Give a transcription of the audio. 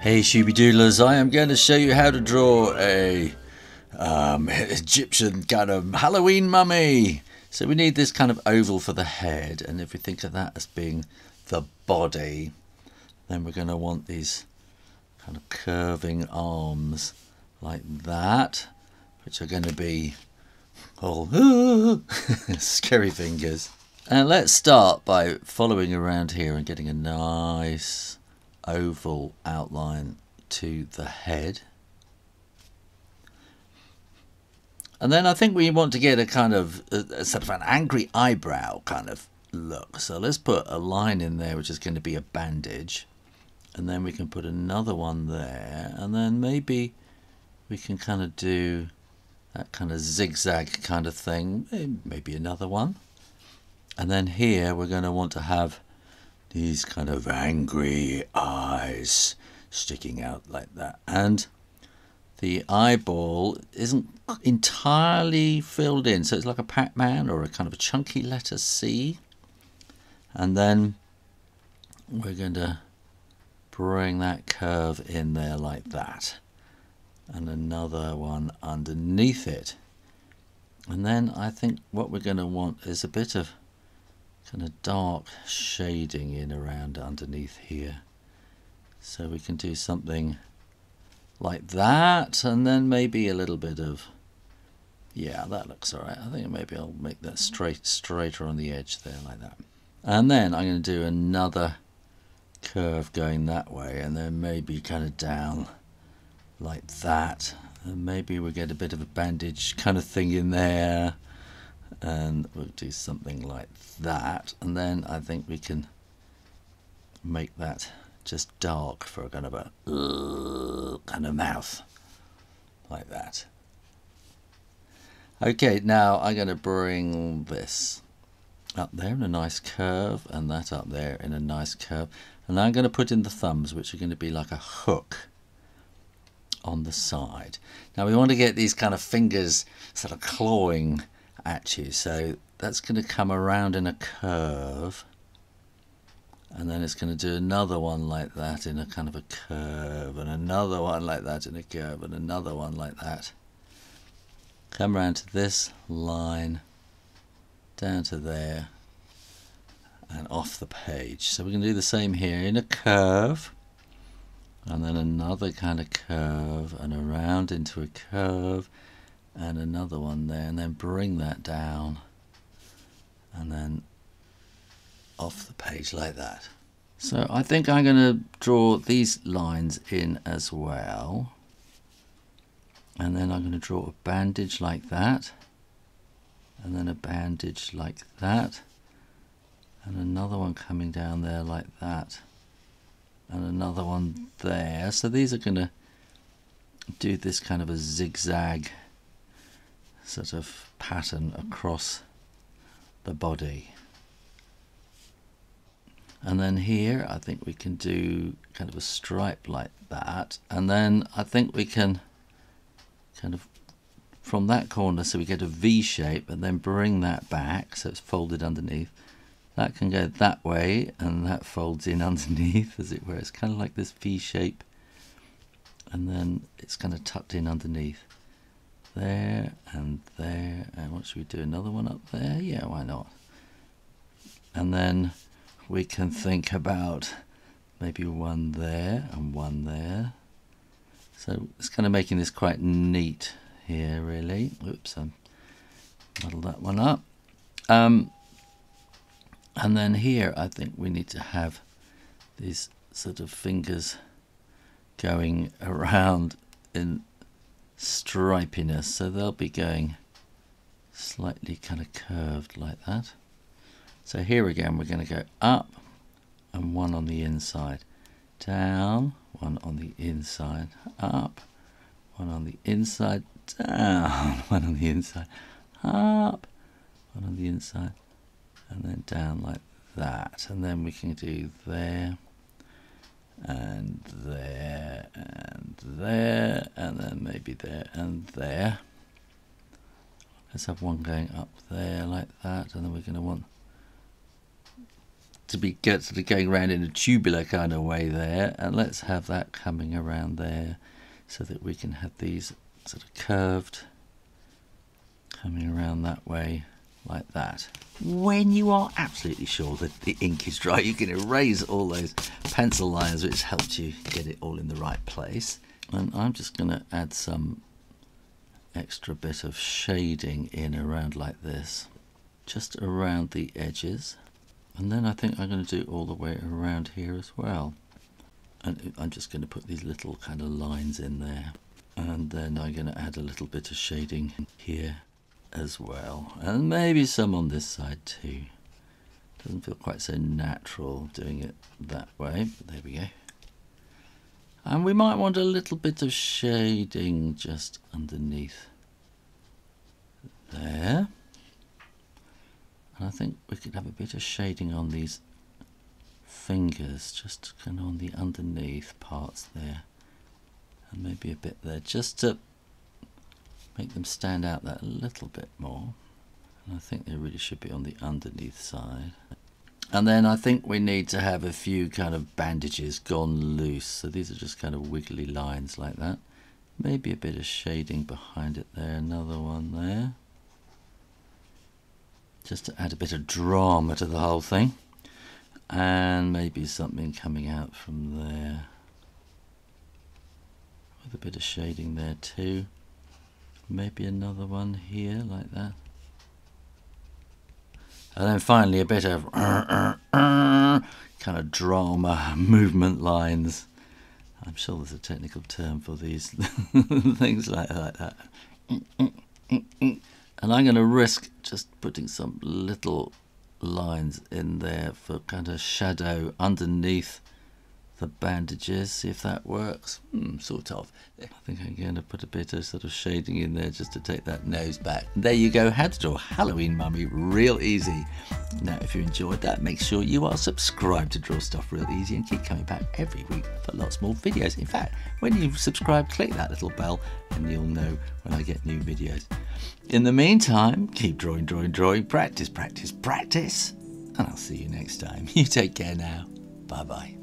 Hey Shooby Doodlers, I am going to show you how to draw a Egyptian kind of Halloween mummy. So we need this kind of oval for the head, and if we think of that as being the body, then we're going to want these kind of curving arms like that, which are going to be all scary fingers. And let's start by following around here and getting a nice oval outline to the head. And then I think we want to get a kind of a sort of an angry eyebrow kind of look. So let's put a line in there which is going to be a bandage, and then we can put another one there, and then maybe we can kind of do that kind of zigzag kind of thing, maybe another one. And then here we're going to want to have these kind of angry eyes sticking out like that, and the eyeball isn't entirely filled in, so it's like a Pac-Man or a kind of a chunky letter C. And then we're going to bring that curve in there like that, and another one underneath it. And then I think what we're going to want is a bit of kind of dark shading in around underneath here, so we can do something like that, and then maybe a little bit of, yeah, that looks alright. I think maybe I'll make that straighter on the edge there like that. And then I'm going to do another curve going that way, and then maybe kind of down like that, and maybe we'll get a bit of a bandage kind of thing in there, and we'll do something like that. And then I think we can make that just dark for a kind of a kind of mouth like that. Okay, now I'm going to bring this up there in a nice curve, and that up there in a nice curve, and I'm going to put in the thumbs, which are going to be like a hook on the side. Now we want to get these kind of fingers sort of clawing at you, so that's going to come around in a curve, and then it's going to do another one like that in a kind of a curve, and another one like that in a curve, and another one like that. Come around to this line, down to there, and off the page. So we can do the same here in a curve, and then another kind of curve, and around into a curve, and another one there, and then bring that down, and then off the page like that. So I think I'm going to draw these lines in as well, and then I'm going to draw a bandage like that, and then a bandage like that, and another one coming down there like that, and another one there. So these are going to do this kind of a zigzag sort of pattern across the body. And then here I think we can do kind of a stripe like that, and then I think we can kind of from that corner, so we get a V shape, and then bring that back so it's folded underneath. That can go that way, and that folds in underneath, as it were. It's kind of like this V shape, and then it's kind of tucked in underneath there and there. And what should we do, another one up there? Yeah, why not? And then we can think about maybe one there and one there. So it's kind of making this quite neat here, really. Oops, I muddled that one up. And then here I think we need to have these sort of fingers going around in stripiness, so they'll be going slightly kind of curved like that. So here again we're going to go up, and one on the inside, down, one on the inside, up, one on the inside, down, one on the inside, up, one on the inside, and then down like that. And then we can do there and there and there, and then maybe there and there. Let's have one going up there like that, and then we're going to want to be sort of going around in a tubular kind of way there, and let's have that coming around there so that we can have these sort of curved coming around that way like that. When you are absolutely sure that the ink is dry, you can erase all those pencil lines which helped you get it all in the right place. And I'm just going to add some extra bit of shading in around like this, just around the edges. And then I think I'm going to do all the way around here as well. And I'm just going to put these little kind of lines in there. And then I'm going to add a little bit of shading here as well. And maybe some on this side too. Doesn't feel quite so natural doing it that way, but there we go. And we might want a little bit of shading just underneath there. And I think we could have a bit of shading on these fingers, just kind of on the underneath parts there. And maybe a bit there, just to make them stand out that little bit more. And I think they really should be on the underneath side. And then I think we need to have a few kind of bandages gone loose. So these are just kind of wiggly lines like that. Maybe a bit of shading behind it there, another one there. Just to add a bit of drama to the whole thing. And maybe something coming out from there. With a bit of shading there too. Maybe another one here like that. And then finally a bit of kind of drama movement lines. I'm sure there's a technical term for these things like that. And I'm going to risk just putting some little lines in there for kind of shadow underneath the bandages, see if that works. Sort of. I think I'm going to put a bit of sort of shading in there just to take that nose back. There you go, how to draw Halloween Mummy real easy. Now if you enjoyed that, make sure you are subscribed to Draw Stuff Real Easy and keep coming back every week for lots more videos. In fact, when you subscribe, click that little bell and you'll know when I get new videos. In the meantime, keep drawing, drawing, drawing, practice, practice, practice, and I'll see you next time. You take care now. Bye bye.